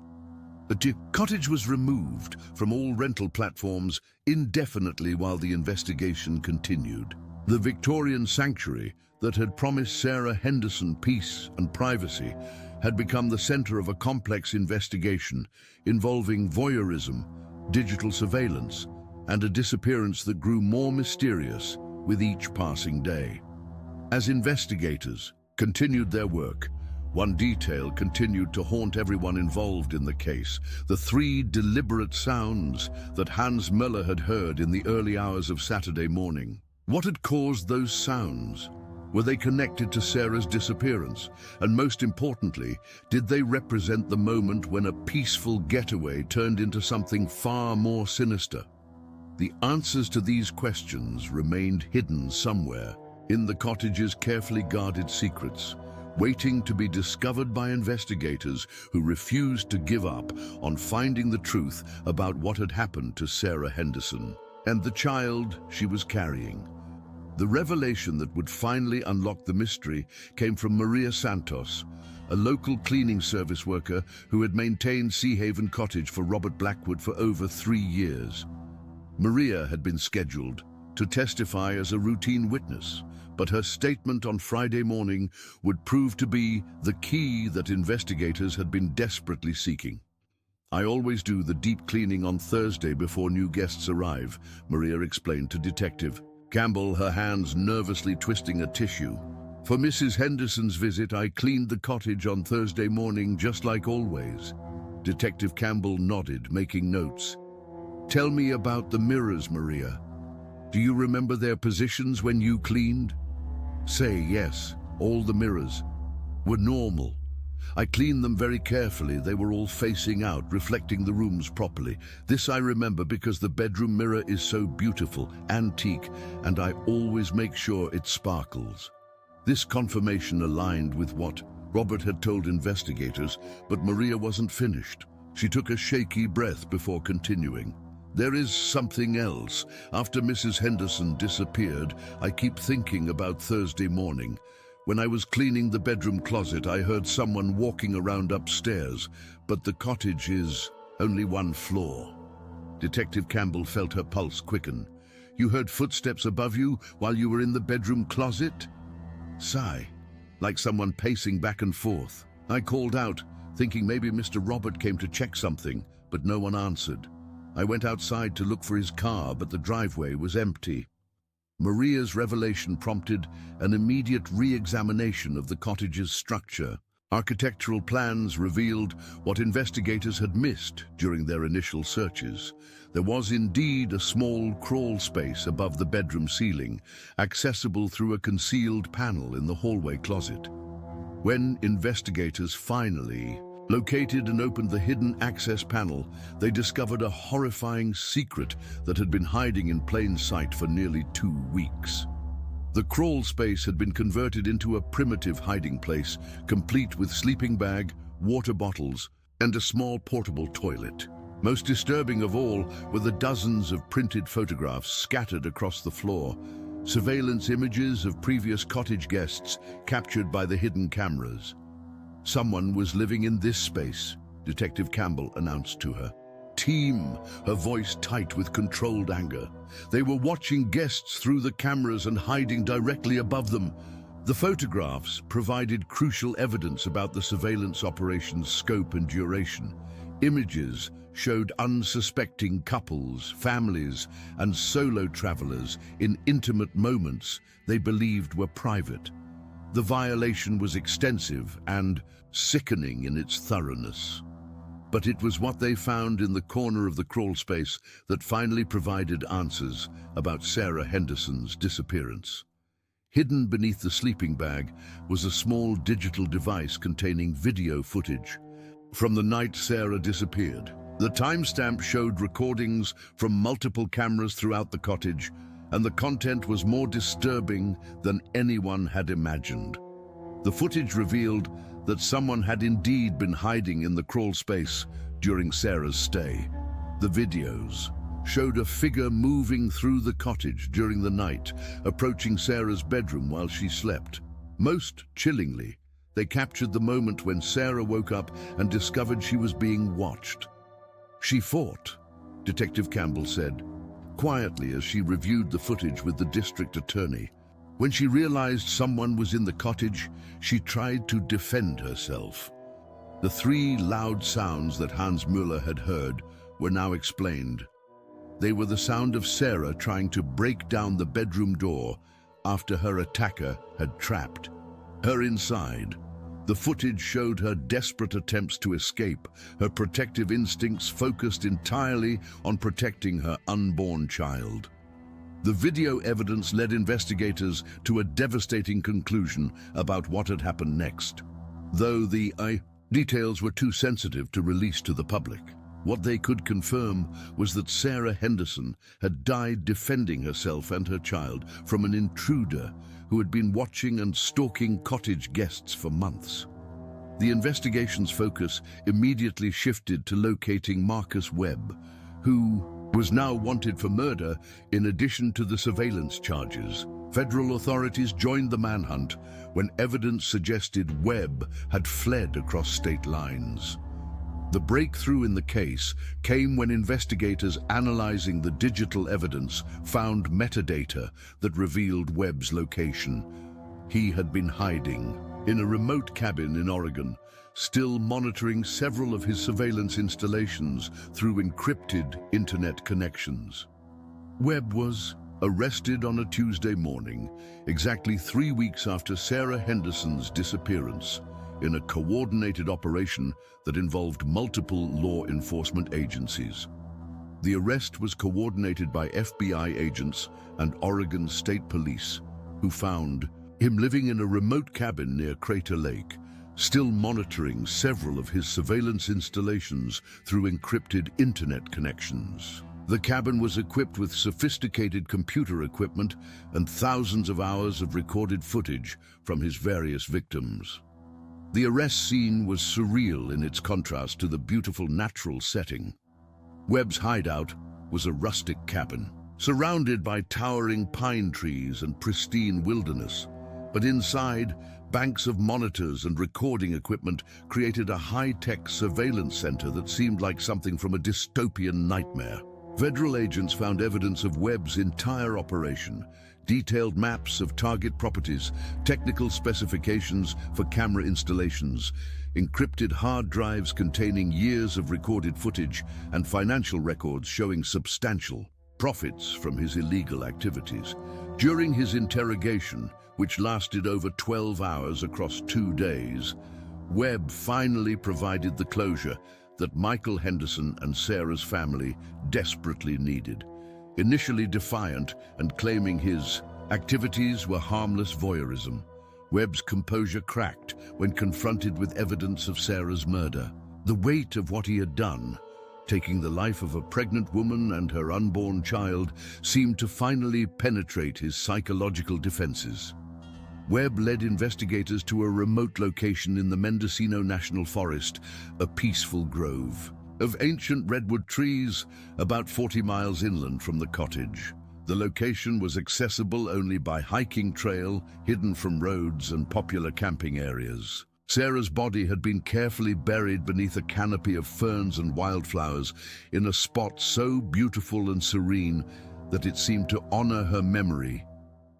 The cottage was removed from all rental platforms indefinitely while the investigation continued. The Victorian sanctuary that had promised Sarah Henderson peace and privacy had become the center of a complex investigation involving voyeurism, digital surveillance, and a disappearance that grew more mysterious with each passing day. As investigators continued their work, one detail continued to haunt everyone involved in the case: the 3 deliberate sounds that Hans Müller had heard in the early hours of Saturday morning. What had caused those sounds? Were they connected to Sarah's disappearance? And most importantly, did they represent the moment when a peaceful getaway turned into something far more sinister? The answers to these questions remained hidden somewhere in the cottage's carefully guarded secrets, waiting to be discovered by investigators who refused to give up on finding the truth about what had happened to Sarah Henderson and the child she was carrying. The revelation that would finally unlock the mystery came from Maria Santos, a local cleaning service worker who had maintained Seahaven Cottage for Robert Blackwood for over 3 years. Maria had been scheduled to testify as a routine witness, but her statement on Friday morning would prove to be the key that investigators had been desperately seeking. "I always do the deep cleaning on Thursday before new guests arrive," Maria explained to Detective Campbell, her hands nervously twisting a tissue. "For Mrs. Henderson's visit, I cleaned the cottage on Thursday morning just like always." Detective Campbell nodded, making notes. "Tell me about the mirrors, Maria. Do you remember their positions when you cleaned?" "Say yes, all the mirrors were normal. I cleaned them very carefully. They were all facing out, reflecting the rooms properly. This I remember because the bedroom mirror is so beautiful, antique, and I always make sure it sparkles." This confirmation aligned with what Robert had told investigators, but Maria wasn't finished. She took a shaky breath before continuing. "There is something else. After Mrs. Henderson disappeared, I keep thinking about Thursday morning. When I was cleaning the bedroom closet, I heard someone walking around upstairs, but the cottage is only 1 floor. Detective Campbell felt her pulse quicken. "You heard footsteps above you while you were in the bedroom closet?" Sigh, like someone pacing back and forth. "I called out, thinking maybe Mr. Robert came to check something, but no one answered. I went outside to look for his car, but the driveway was empty." Maria's revelation prompted an immediate re-examination of the cottage's structure. Architectural plans revealed what investigators had missed during their initial searches. There was indeed a small crawl space above the bedroom ceiling, accessible through a concealed panel in the hallway closet. When investigators finally located and opened the hidden access panel, they discovered a horrifying secret that had been hiding in plain sight for nearly 2 weeks. The crawl space had been converted into a primitive hiding place, complete with sleeping bag, water bottles, and a small portable toilet. Most disturbing of all were the dozens of printed photographs scattered across the floor, surveillance images of previous cottage guests captured by the hidden cameras. "Someone was living in this space," Detective Campbell announced to her. "Team," her voice tight with controlled anger. "They were watching guests through the cameras and hiding directly above them." The photographs provided crucial evidence about the surveillance operation's scope and duration. Images showed unsuspecting couples, families, and solo travelers in intimate moments they believed were private. The violation was extensive and sickening in its thoroughness. But it was what they found in the corner of the crawl space that finally provided answers about Sarah Henderson's disappearance. Hidden beneath the sleeping bag was a small digital device containing video footage from the night Sarah disappeared. The timestamp showed recordings from multiple cameras throughout the cottage, and the content was more disturbing than anyone had imagined. The footage revealed that someone had indeed been hiding in the crawl space during Sarah's stay. The videos showed a figure moving through the cottage during the night, approaching Sarah's bedroom while she slept. Most chillingly, they captured the moment when Sarah woke up and discovered she was being watched. "She fought," Detective Campbell said, quietly as she reviewed the footage with the district attorney. "When she realized someone was in the cottage, she tried to defend herself." The 3 loud sounds that Hans Müller had heard were now explained. They were the sound of Sarah trying to break down the bedroom door after her attacker had trapped her inside. The footage showed her desperate attempts to escape, her protective instincts focused entirely on protecting her unborn child. The video evidence led investigators to a devastating conclusion about what had happened next. Though the details were too sensitive to release to the public, what they could confirm was that Sarah Henderson had died defending herself and her child from an intruder who had been watching and stalking cottage guests for months. The investigation's focus immediately shifted to locating Marcus Webb, who was now wanted for murder in addition to the surveillance charges. Federal authorities joined the manhunt when evidence suggested Webb had fled across state lines. The breakthrough in the case came when investigators analyzing the digital evidence found metadata that revealed Webb's location. He had been hiding in a remote cabin in Oregon, still monitoring several of his surveillance installations through encrypted internet connections. Webb was arrested on a Tuesday morning, exactly 3 weeks after Sarah Henderson's disappearance, in a coordinated operation that involved multiple law enforcement agencies. The arrest was coordinated by FBI agents and Oregon State Police, who found him living in a remote cabin near Crater Lake, still monitoring several of his surveillance installations through encrypted internet connections. The cabin was equipped with sophisticated computer equipment and thousands of hours of recorded footage from his various victims. The arrest scene was surreal in its contrast to the beautiful natural setting. Webb's hideout was a rustic cabin, surrounded by towering pine trees and pristine wilderness. But inside, banks of monitors and recording equipment created a high-tech surveillance center that seemed like something from a dystopian nightmare. Federal agents found evidence of Webb's entire operation, detailed maps of target properties, technical specifications for camera installations, encrypted hard drives containing years of recorded footage, and financial records showing substantial profits from his illegal activities. During his interrogation, which lasted over 12 hours across 2 days, Webb finally provided the closure that Michael Henderson and Sarah's family desperately needed. Initially defiant and claiming his activities were harmless voyeurism, Webb's composure cracked when confronted with evidence of Sarah's murder. The weight of what he had done, taking the life of a pregnant woman and her unborn child, seemed to finally penetrate his psychological defenses. Webb led investigators to a remote location in the Mendocino National Forest, a peaceful grove of ancient redwood trees about 40 miles inland from the cottage. The location was accessible only by hiking trail, hidden from roads and popular camping areas. Sarah's body had been carefully buried beneath a canopy of ferns and wildflowers in a spot so beautiful and serene that it seemed to honor her memory,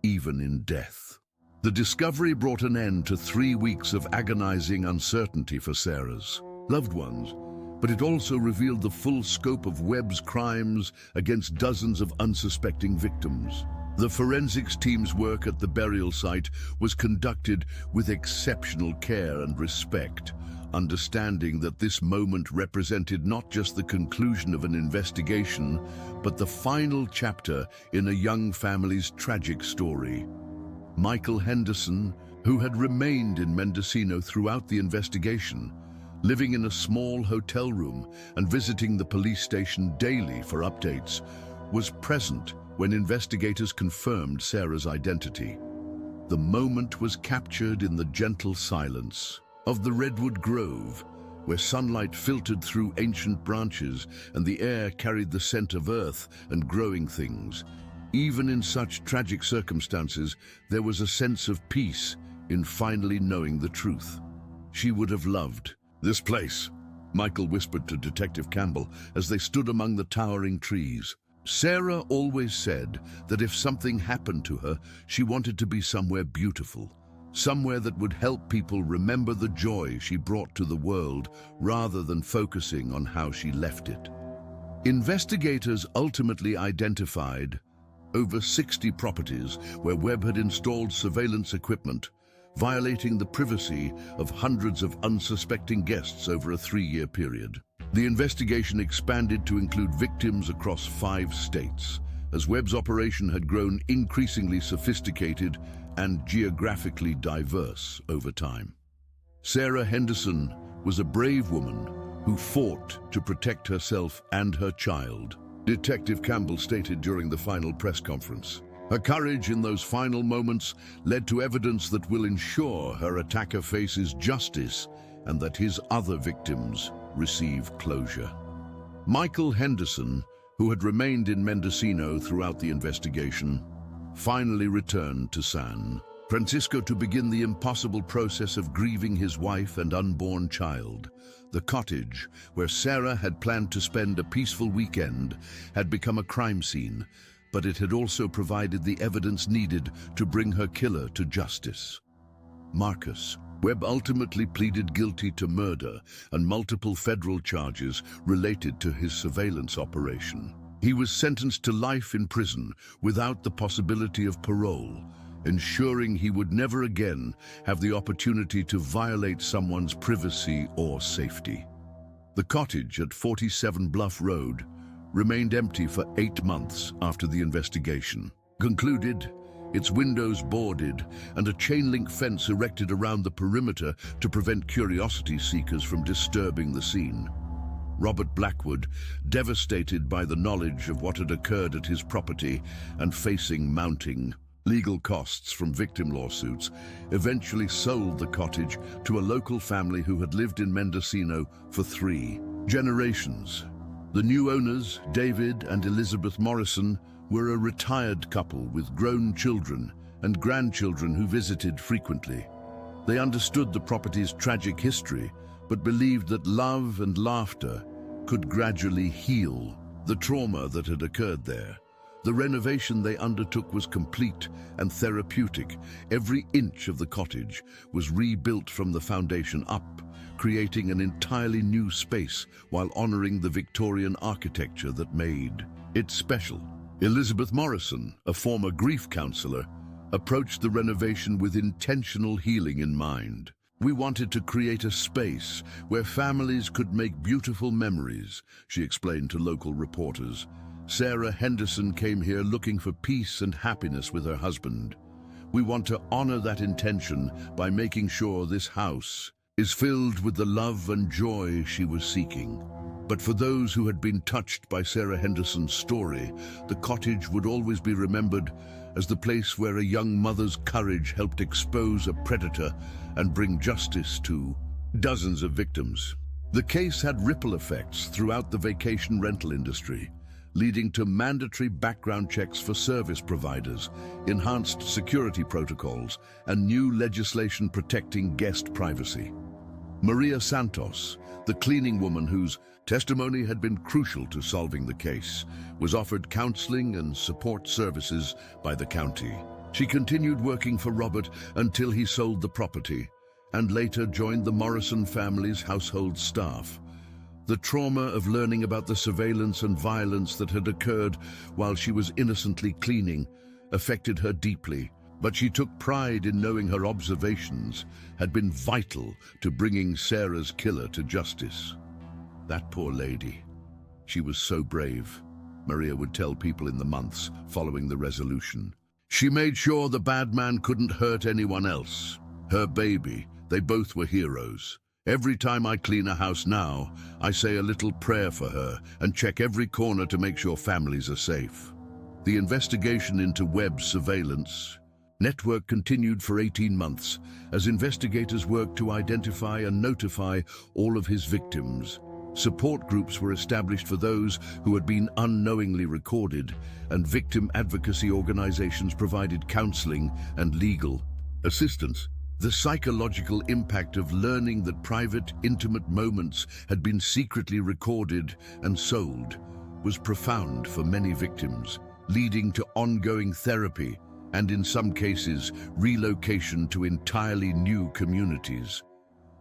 even in death. The discovery brought an end to 3 weeks of agonizing uncertainty for Sarah's loved ones, but it also revealed the full scope of Webb's crimes against dozens of unsuspecting victims. The forensics team's work at the burial site was conducted with exceptional care and respect, understanding that this moment represented not just the conclusion of an investigation, but the final chapter in a young family's tragic story. Michael Henderson, who had remained in Mendocino throughout the investigation, living in a small hotel room and visiting the police station daily for updates, was present when investigators confirmed Sarah's identity. The moment was captured in the gentle silence of the redwood grove, where sunlight filtered through ancient branches and the air carried the scent of earth and growing things. Even in such tragic circumstances, there was a sense of peace in finally knowing the truth. She would have loved this place, Michael whispered to Detective Campbell as they stood among the towering trees. Sarah always said that if something happened to her, she wanted to be somewhere beautiful, somewhere that would help people remember the joy she brought to the world rather than focusing on how she left it. Investigators ultimately identified over 60 properties where Webb had installed surveillance equipment, violating the privacy of hundreds of unsuspecting guests over a 3-year period. The investigation expanded to include victims across 5 states, as Webb's operation had grown increasingly sophisticated and geographically diverse over time. Sarah Henderson was a brave woman who fought to protect herself and her child, Detective Campbell stated during the final press conference. Her courage in those final moments led to evidence that will ensure her attacker faces justice and that his other victims receive closure. Michael Henderson, who had remained in Mendocino throughout the investigation, finally returned to San Francisco to begin the impossible process of grieving his wife and unborn child. The cottage, where Sarah had planned to spend a peaceful weekend, had become a crime scene, but it had also provided the evidence needed to bring her killer to justice. Marcus Webb ultimately pleaded guilty to murder and multiple federal charges related to his surveillance operation. He was sentenced to life in prison without the possibility of parole, ensuring he would never again have the opportunity to violate someone's privacy or safety. The cottage at 47 Bluff Road remained empty for 8 months after the investigation concluded, its windows boarded and a chain-link fence erected around the perimeter to prevent curiosity seekers from disturbing the scene. Robert Blackwood, devastated by the knowledge of what had occurred at his property and facing mounting legal costs from victim lawsuits, eventually sold the cottage to a local family who had lived in Mendocino for 3 generations. The new owners, David and Elizabeth Morrison, were a retired couple with grown children and grandchildren who visited frequently. They understood the property's tragic history, but believed that love and laughter could gradually heal the trauma that had occurred there. The renovation they undertook was complete and therapeutic. Every inch of the cottage was rebuilt from the foundation up, creating an entirely new space while honoring the Victorian architecture that made it special. Elizabeth Morrison, a former grief counselor, approached the renovation with intentional healing in mind. "We wanted to create a space where families could make beautiful memories," she explained to local reporters. Sarah Henderson came here looking for peace and happiness with her husband. "We want to honor that intention by making sure this house is filled with the love and joy she was seeking." But for those who had been touched by Sarah Henderson's story, the cottage would always be remembered as the place where a young mother's courage helped expose a predator and bring justice to dozens of victims. The case had ripple effects throughout the vacation rental industry, leading to mandatory background checks for service providers, enhanced security protocols, and new legislation protecting guest privacy. Maria Santos, the cleaning woman whose testimony had been crucial to solving the case, was offered counseling and support services by the county. She continued working for Robert until he sold the property, and later joined the Morrison family's household staff. The trauma of learning about the surveillance and violence that had occurred while she was innocently cleaning affected her deeply, but she took pride in knowing her observations had been vital to bringing Sarah's killer to justice. "That poor lady. She was so brave," Maria would tell people in the months following the resolution. "She made sure the bad man couldn't hurt anyone else. Her baby, they both were heroes. Every time I clean a house now, I say a little prayer for her and check every corner to make sure families are safe." The investigation into Webb's surveillance network continued for 18 months as investigators worked to identify and notify all of his victims. Support groups were established for those who had been unknowingly recorded, and victim advocacy organizations provided counseling and legal assistance. The psychological impact of learning that private, intimate moments had been secretly recorded and sold was profound for many victims, leading to ongoing therapy and, in some cases, relocation to entirely new communities.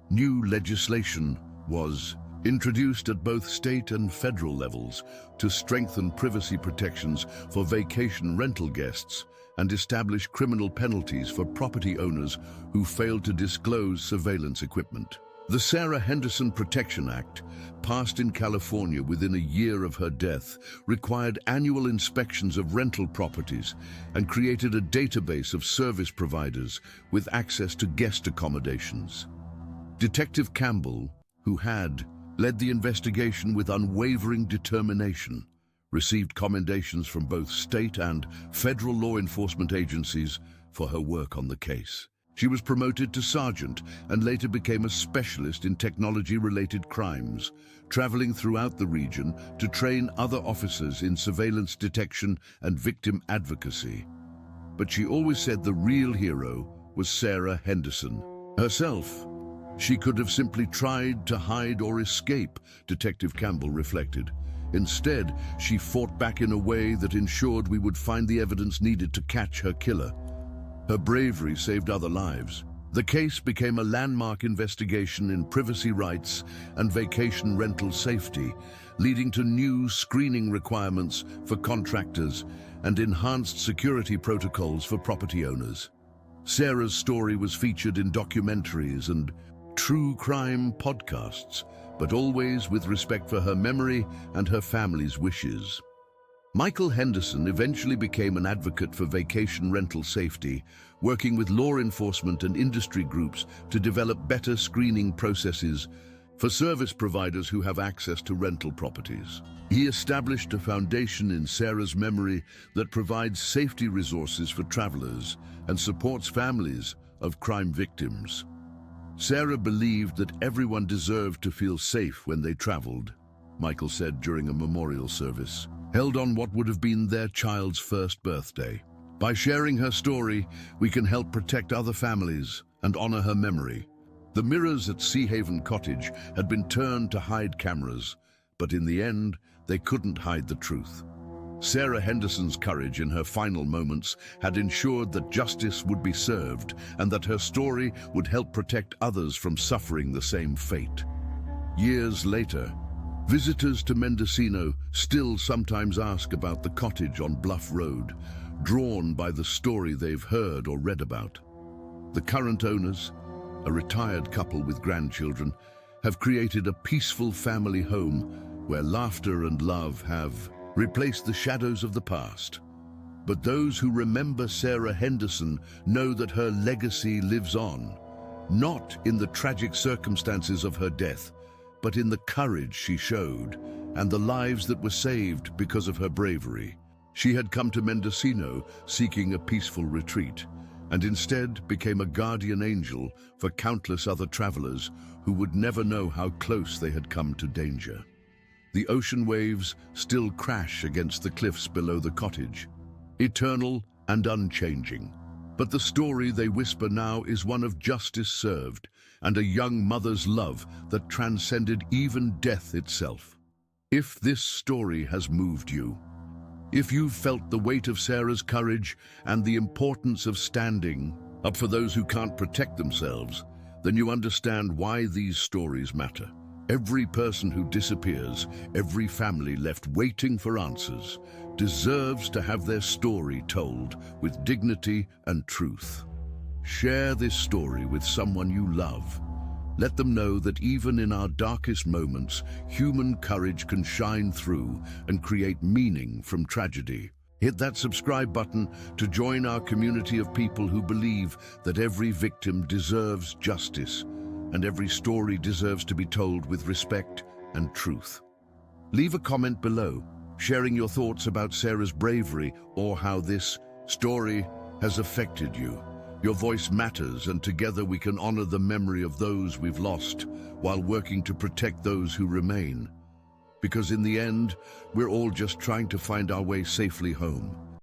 New legislation was introduced at both state and federal levels to strengthen privacy protections for vacation rental guests and establish criminal penalties for property owners who failed to disclose surveillance equipment. The Sarah Henderson Protection Act, passed in California within a year of her death, required annual inspections of rental properties and created a database of service providers with access to guest accommodations. Detective Campbell, who had led the investigation with unwavering determination, received commendations from both state and federal law enforcement agencies for her work on the case. She was promoted to sergeant and later became a specialist in technology-related crimes, traveling throughout the region to train other officers in surveillance detection and victim advocacy. but she always said the real hero was Sarah Henderson herself. She could have simply tried to hide or escape, Detective Campbell reflected. Instead, she fought back in a way that ensured we would find the evidence needed to catch her killer. Her bravery saved other lives. The case became a landmark investigation in privacy rights and vacation rental safety, leading to new screening requirements for contractors and enhanced security protocols for property owners. Sarah's story was featured in documentaries and true crime podcasts, but always with respect for her memory and her family's wishes. Michael Henderson eventually became an advocate for vacation rental safety, working with law enforcement and industry groups to develop better screening processes for service providers who have access to rental properties. He established a foundation in Sarah's memory that provides safety resources for travelers and supports families of crime victims. Sarah believed that everyone deserved to feel safe when they traveled, Michael said during a memorial service, held on what would have been their child's first birthday. By sharing her story, we can help protect other families and honor her memory. The mirrors at Sea Haven Cottage had been turned to hide cameras, but in the end, they couldn't hide the truth. Sarah Henderson's courage in her final moments had ensured that justice would be served and that her story would help protect others from suffering the same fate. Years later, visitors to Mendocino still sometimes ask about the cottage on Bluff Road, drawn by the story they've heard or read about. The current owners, a retired couple with grandchildren, have created a peaceful family home where laughter and love have replaced the shadows of the past. But those who remember Sarah Henderson know that her legacy lives on, not in the tragic circumstances of her death, but in the courage she showed and the lives that were saved because of her bravery. She had come to Mendocino seeking a peaceful retreat, and instead became a guardian angel for countless other travelers who would never know how close they had come to danger. The ocean waves still crash against the cliffs below the cottage, eternal and unchanging. But the story they whisper now is one of justice served and a young mother's love that transcended even death itself. If this story has moved you, if you've felt the weight of Sarah's courage and the importance of standing up for those who can't protect themselves, then you understand why these stories matter. Every person who disappears, every family left waiting for answers, deserves to have their story told with dignity and truth. Share this story with someone you love. Let them know that even in our darkest moments, human courage can shine through and create meaning from tragedy. Hit that subscribe button to join our community of people who believe that every victim deserves justice and every story deserves to be told with respect and truth. Leave a comment below, sharing your thoughts about Sarah's bravery or how this story has affected you. Your voice matters, and together we can honor the memory of those we've lost while working to protect those who remain. Because in the end, we're all just trying to find our way safely home.